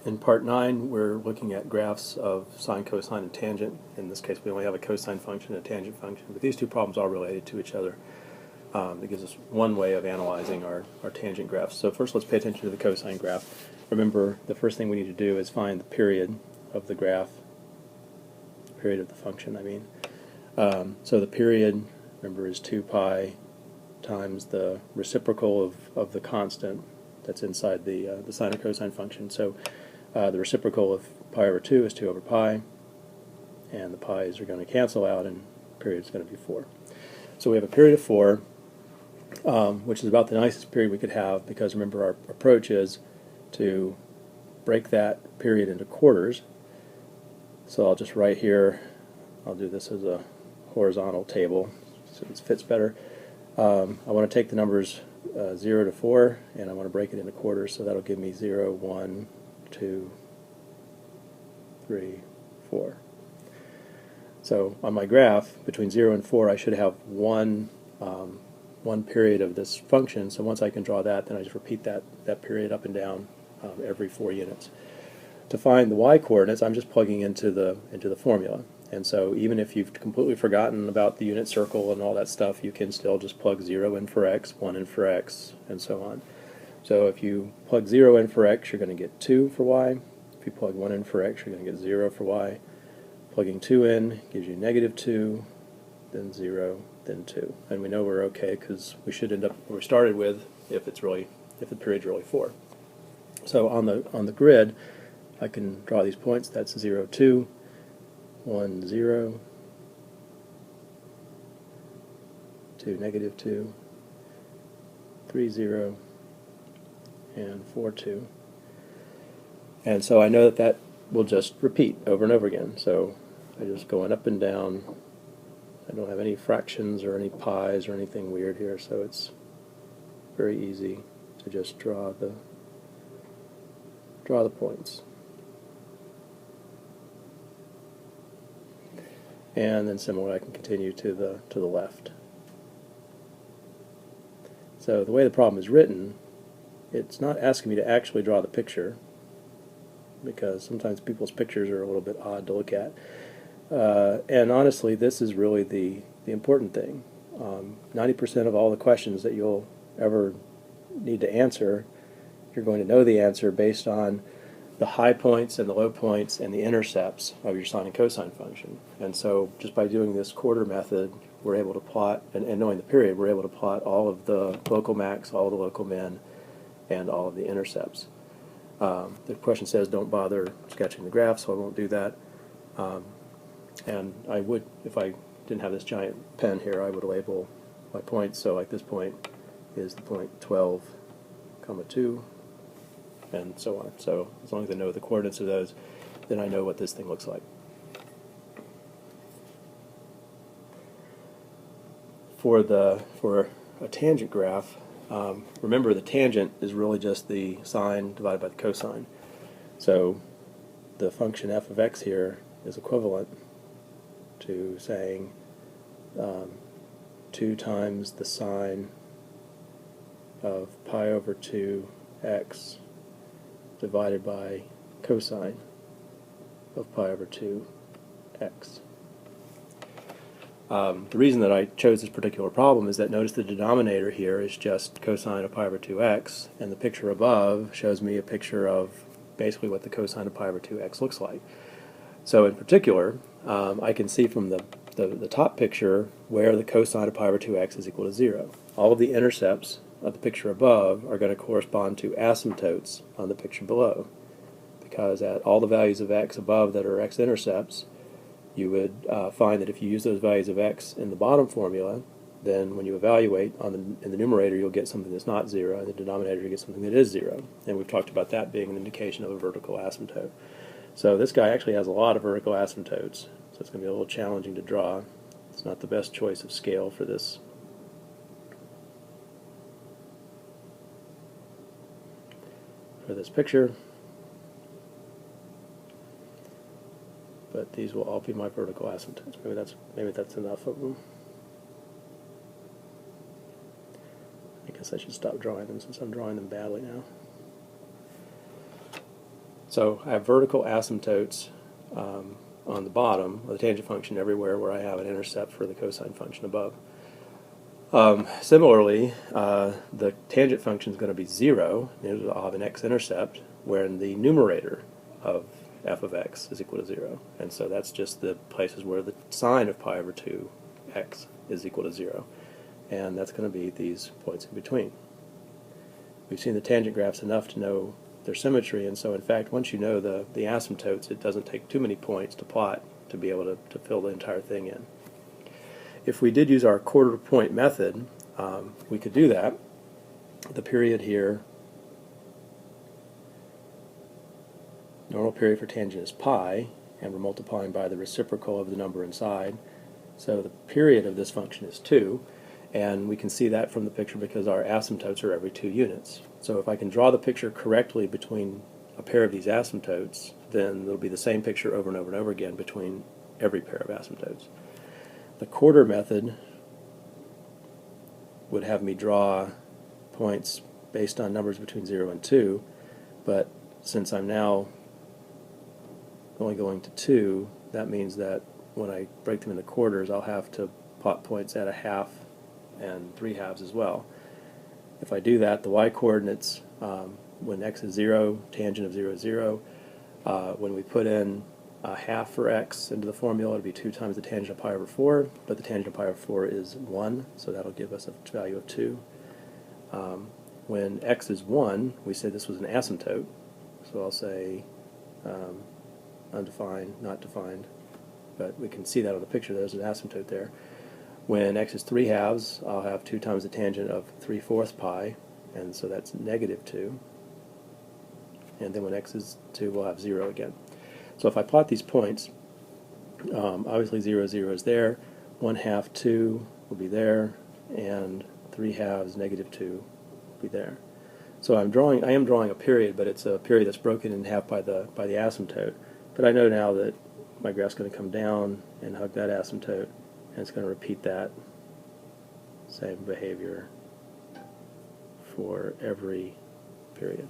In part 9, we're looking at graphs of sine, cosine, and tangent. In this case, we only have a cosine function and a tangent function, but these two problems are related to each other. It gives us one way of analyzing our tangent graphs. So first, let's pay attention to the cosine graph. Remember, the first thing we need to do is find the period of the graph, period of the function, I mean. So the period, remember, is 2 pi times the reciprocal of the constant that's inside the sine or cosine function. So the reciprocal of pi over 2 is 2 over pi, and the pi's are going to cancel out, and period is going to be 4. So we have a period of 4, which is about the nicest period we could have, because remember, our approach is to break that period into quarters. So I'll just write here, I'll do this as a horizontal table so it fits better. I want to take the numbers 0 to 4, and I want to break it into quarters, so that'll give me 0, 1, 2, 3, 4. So on my graph, between 0 and 4, I should have one period of this function. So once I can draw that, then I just repeat that period up and down every 4 units. To find the y-coordinates, I'm just plugging into the formula. And so even if you've completely forgotten about the unit circle and all that stuff, you can still just plug 0 in for x, 1 in for x, and so on. So if you plug 0 in for x, you're going to get 2 for y. If you plug 1 in for x, you're going to get 0 for y. Plugging 2 in gives you -2, then 0, then 2. And we know we're okay because we should end up where we started with if the period's really 4. So on the grid, I can draw these points. That's 0, 2, 1, 0, 2, -2, 3, 0, and 4, 2. And so I know that will just repeat over and over again. So I just going up and down. I don't have any fractions or any pi's or anything weird here, so it's very easy to just draw the points. And then similarly, I can continue to the left. So the way the problem is written, it's not asking me to actually draw the picture, because sometimes people's pictures are a little bit odd to look at. And honestly, this is really the important thing. 90% of all the questions that you'll ever need to answer, you're going to know the answer based on the high points and the low points and the intercepts of your sine and cosine function. And so just by doing this quarter method, we're able to plot, and knowing the period, we're able to plot all of the local max, all of the local min, and all of the intercepts. The question says don't bother sketching the graph, so I won't do that. And I would, if I didn't have this giant pen here, I would label my points. So like this point is the point 12, 2, and so on. So as long as I know the coordinates of those, then I know what this thing looks like. For a tangent graph, remember the tangent is really just the sine divided by the cosine. So the function f of x here is equivalent to saying 2 times the sine of pi over 2x divided by cosine of pi over 2x. The reason that I chose this particular problem is that notice the denominator here is just cosine of pi over 2x, and the picture above shows me a picture of basically what the cosine of pi over 2x looks like. So in particular, I can see from the top picture where the cosine of pi over 2x is equal to 0. All of the intercepts of the picture above are going to correspond to asymptotes on the picture below, because at all the values of x above that are x-intercepts, you would find that if you use those values of x in the bottom formula, then when you evaluate in the numerator, you'll get something that's not 0, and the denominator you get something that is 0. And we've talked about that being an indication of a vertical asymptote. So this guy actually has a lot of vertical asymptotes, so it's going to be a little challenging to draw. It's not the best choice of scale for this. Picture. But these will all be my vertical asymptotes. Maybe that's enough of them. I guess I should stop drawing them since I'm drawing them badly now. So I have vertical asymptotes on the bottom of the tangent function everywhere where I have an intercept for the cosine function above. Similarly, the tangent function is going to be 0. I'll have an x-intercept wherein the numerator of f of x is equal to 0. And so that's just the places where the sine of pi over 2x is equal to 0. And that's going to be these points in between. We've seen the tangent graphs enough to know their symmetry, and so in fact once you know the asymptotes, it doesn't take too many points to plot to be able to fill the entire thing in. If we did use our quarter point method, we could do that. The period here, normal period for tangent is pi, and we're multiplying by the reciprocal of the number inside. So the period of this function is 2, and we can see that from the picture because our asymptotes are every 2 units. So if I can draw the picture correctly between a pair of these asymptotes, then it'll be the same picture over and over and over again between every pair of asymptotes. The quarter method would have me draw points based on numbers between 0 and 2, but since I'm now only going to 2, that means that when I break them into quarters, I'll have to plot points at a half and 3/2 as well. If I do that, the y-coordinates, when x is 0, tangent of 0 is 0. When we put in a half for x into the formula, it'll be 2 times the tangent of pi over 4, but the tangent of pi over 4 is 1, so that'll give us a value of 2. When x is 1, we said this was an asymptote, so I'll say undefined, not defined, but we can see that on the picture. There's an asymptote there. When x is 3/2, I'll have 2 times the tangent of 3/4 pi, and so that's -2. And then when x is 2, we'll have 0 again. So if I plot these points, obviously 0, 0 is there, 1/2, 2 will be there, and 3/2, -2 will be there. So I am drawing a period, but it's a period that's broken in half by the asymptote. But I know now that my graph's going to come down and hug that asymptote, and it's going to repeat that same behavior for every period.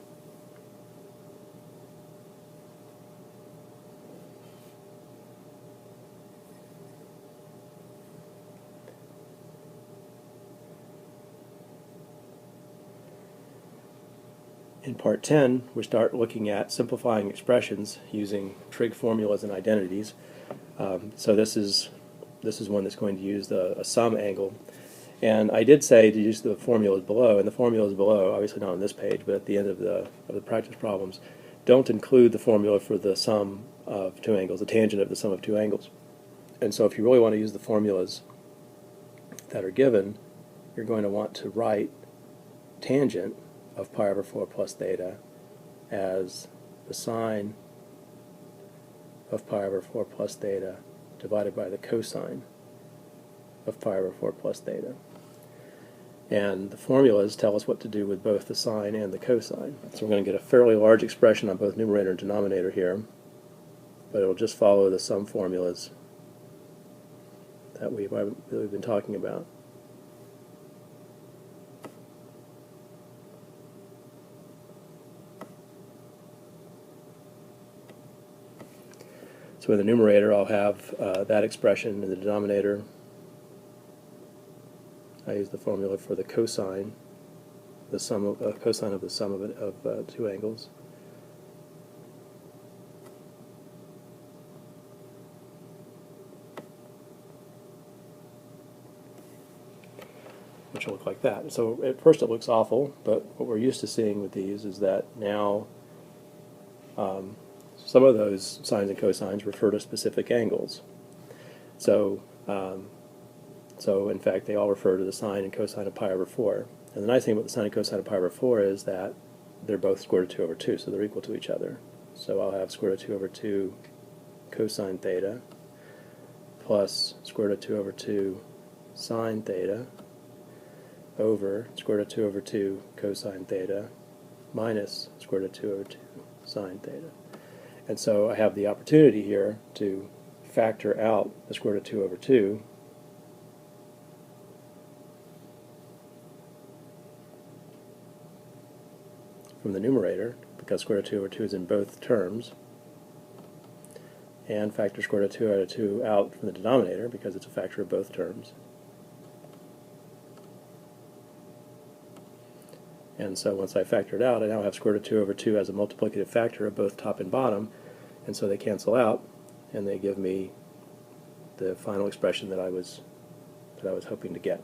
In part 10, we start looking at simplifying expressions using trig formulas and identities. So this is one that's going to use a sum angle. And I did say to use the formulas below, and the formulas below, obviously not on this page, but at the end of the practice problems, don't include the formula for the sum of 2 angles, the tangent of the sum of 2 angles. And so if you really want to use the formulas that are given, you're going to want to write tangent of pi over 4 plus theta as the sine of pi over 4 plus theta divided by the cosine of pi over 4 plus theta. And the formulas tell us what to do with both the sine and the cosine. So we're going to get a fairly large expression on both numerator and denominator here, but it'll just follow the sum formulas that we've been talking about. So in the numerator, I'll have that expression. In the denominator, I use the formula for the cosine, the sum of cosine of the sum of 2 angles. Which will look like that. So at first it looks awful, but what we're used to seeing with these is that now some of those sines and cosines refer to specific angles. So in fact, they all refer to the sine and cosine of pi over 4. And the nice thing about the sine and cosine of pi over 4 is that they're both square root of 2 over 2, so they're equal to each other. So I'll have square root of 2 over 2 cosine theta plus square root of 2 over 2 sine theta over square root of 2 over 2 cosine theta minus square root of 2 over 2 sine theta. And so I have the opportunity here to factor out the square root of 2 over 2 from the numerator, because square root of 2 over 2 is in both terms, and factor square root of 2 out of 2 out from the denominator because it's a factor of both terms. And so once I factor it out, I now have square root of 2 over 2 as a multiplicative factor of both top and bottom, and so they cancel out, and they give me the final expression that I was hoping to get.